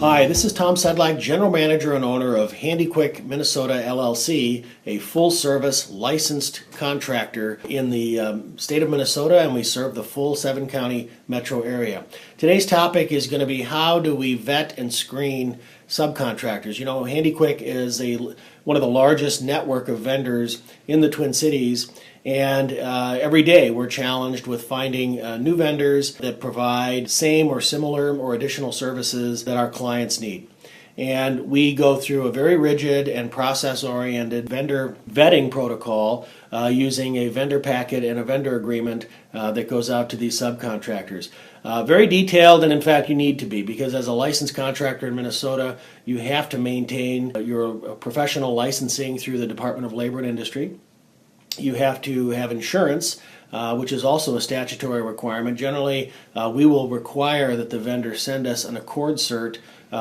Hi, this is Tom Sedlak, General Manager and owner of HandyQuick Minnesota LLC, a full-service licensed contractor in the state of Minnesota, and we serve the full 7-county metro area. Today's topic is going to be how do we vet and screen subcontractors. You know, HandyQuick is one of the largest network of vendors in the Twin Cities, and every day we're challenged with finding new vendors that provide same or similar or additional services that our clients need. And we go through a very rigid and process-oriented vendor vetting protocol using a vendor packet and a vendor agreement that goes out to these subcontractors. Very detailed, and in fact you need to be, because as a licensed contractor in Minnesota, you have to maintain your professional licensing through the Department of Labor and Industry. You have to have insurance, which is also a statutory requirement. Generally, we will require that the vendor send us an Accord cert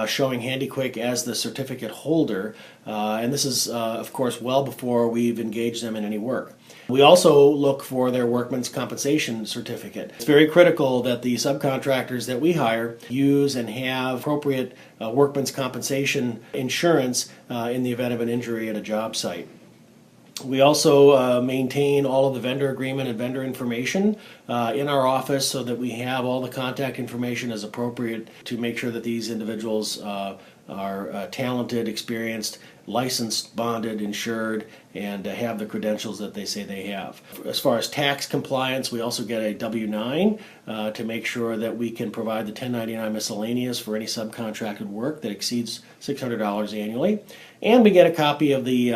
showing HandyQuick as the certificate holder, and this is, of course, well before we've engaged them in any work. We also look for their workman's compensation certificate. It's very critical that the subcontractors that we hire use and have appropriate workman's compensation insurance in the event of an injury at a job site. We also maintain all of the vendor agreement and vendor information in our office so that we have all the contact information as appropriate to make sure that these individuals are talented, experienced, licensed, bonded, insured, and have the credentials that they say they have. As far as tax compliance, we also get a W-9 to make sure that we can provide the 1099 miscellaneous for any subcontracted work that exceeds $600 annually. And we get a copy of the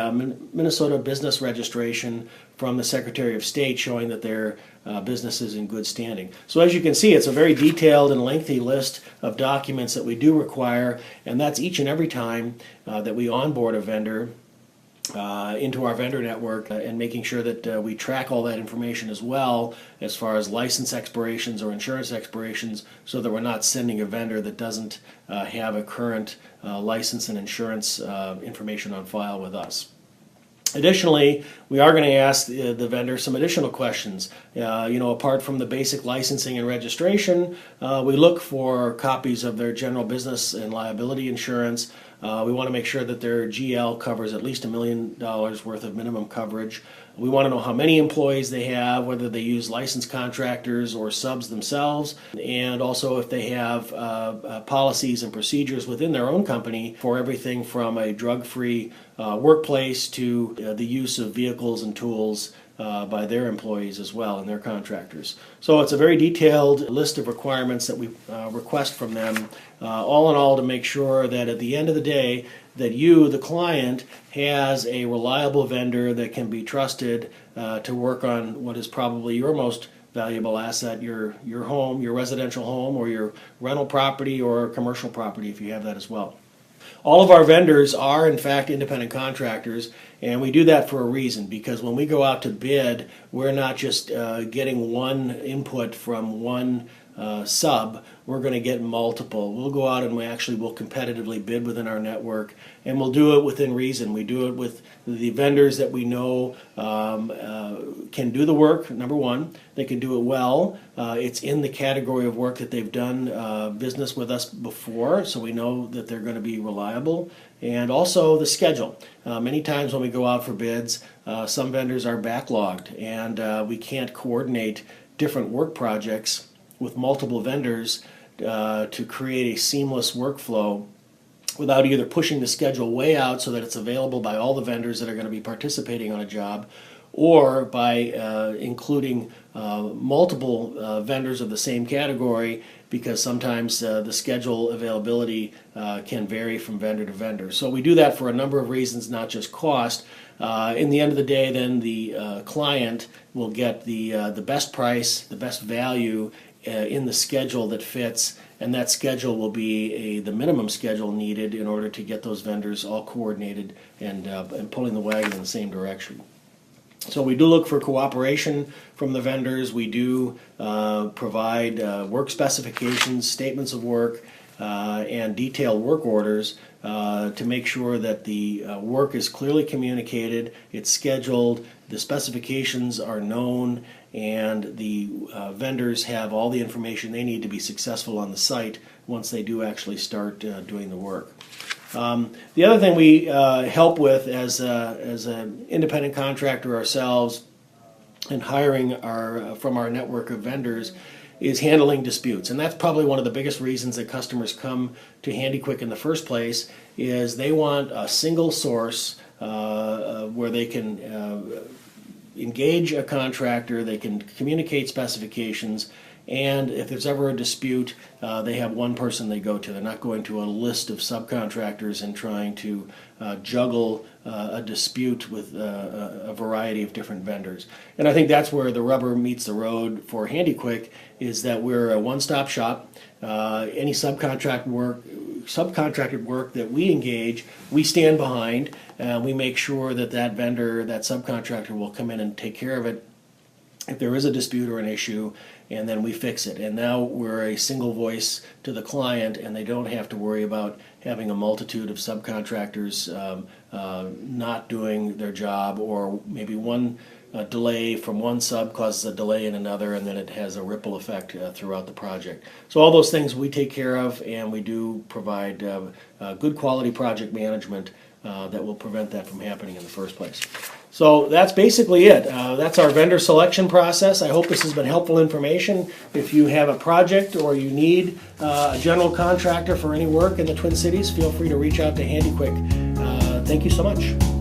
Minnesota Business Registration from the Secretary of State showing that their business is in good standing. So as you can see, it's a very detailed and lengthy list of documents that we do require, and that's each and every time that we onboard a vendor into our vendor network, and making sure that we track all that information as well as far as license expirations or insurance expirations, so that we're not sending a vendor that doesn't have a current license and insurance information on file with us. Additionally, we are going to ask the vendor some additional questions. Apart from the basic licensing and registration, we look for copies of their general business and liability insurance. We want to make sure that their GL covers at least $1 million worth of minimum coverage. We want to know how many employees they have, whether they use licensed contractors or subs themselves, and also if they have policies and procedures within their own company for everything from a drug-free workplace to the use of vehicles and tools by their employees as well and their contractors. So it's a very detailed list of requirements that we request from them, all in all, to make sure that at the end of the day that you, the client, has a reliable vendor that can be trusted to work on what is probably your most valuable asset, your home, your residential home, or your rental property or commercial property if you have that as well. All of our vendors are, in fact, independent contractors, and we do that for a reason, because when we go out to bid, we're not just getting one input from one sub. We're going to get multiple. We'll go out and we actually will competitively bid within our network, and we'll do it within reason. We do it with the vendors that we know can do the work, number one. They can do it well. It's in the category of work that they've done business with us before, so we know that they're going to be reliable. And also the schedule. Many times when we go out for bids, some vendors are backlogged, and we can't coordinate different work projects with multiple vendors to create a seamless workflow without either pushing the schedule way out so that it's available by all the vendors that are going to be participating on a job, or by including multiple vendors of the same category, because sometimes the schedule availability can vary from vendor to vendor. So we do that for a number of reasons, not just cost. In the end of the day, then the client will get the best price, the best value in the schedule that fits, and that schedule will be the minimum schedule needed in order to get those vendors all coordinated and pulling the wagon in the same direction. So we do look for cooperation from the vendors. We do provide work specifications, statements of work, and detailed work orders to make sure that the work is clearly communicated, it's scheduled, the specifications are known, and the vendors have all the information they need to be successful on the site once they do actually start doing the work. The other thing we help with as an independent contractor ourselves and hiring from our network of vendors is handling disputes. And that's probably one of the biggest reasons that customers come to HandyQuick in the first place, is they want a single source where they can engage a contractor, they can communicate specifications, and if there's ever a dispute, they have one person they go to. They're not going to a list of subcontractors and trying to juggle a dispute with a variety of different vendors. And I think that's where the rubber meets the road for HandyQuick, is that we're a one-stop shop. Any subcontracted work that we engage, we stand behind. We make sure that that vendor, that subcontractor, will come in and take care of it if there is a dispute or an issue, and then we fix it. And now we're a single voice to the client, and they don't have to worry about having a multitude of subcontractors not doing their job, or maybe one delay from one sub causes a delay in another, and then it has a ripple effect throughout the project. So all those things we take care of, and we do provide good quality project management that will prevent that from happening in the first place. So that's basically it. That's our vendor selection process. I hope this has been helpful information. If you have a project or you need a general contractor for any work in the Twin Cities, feel free to reach out to HandyQuick. Thank you so much.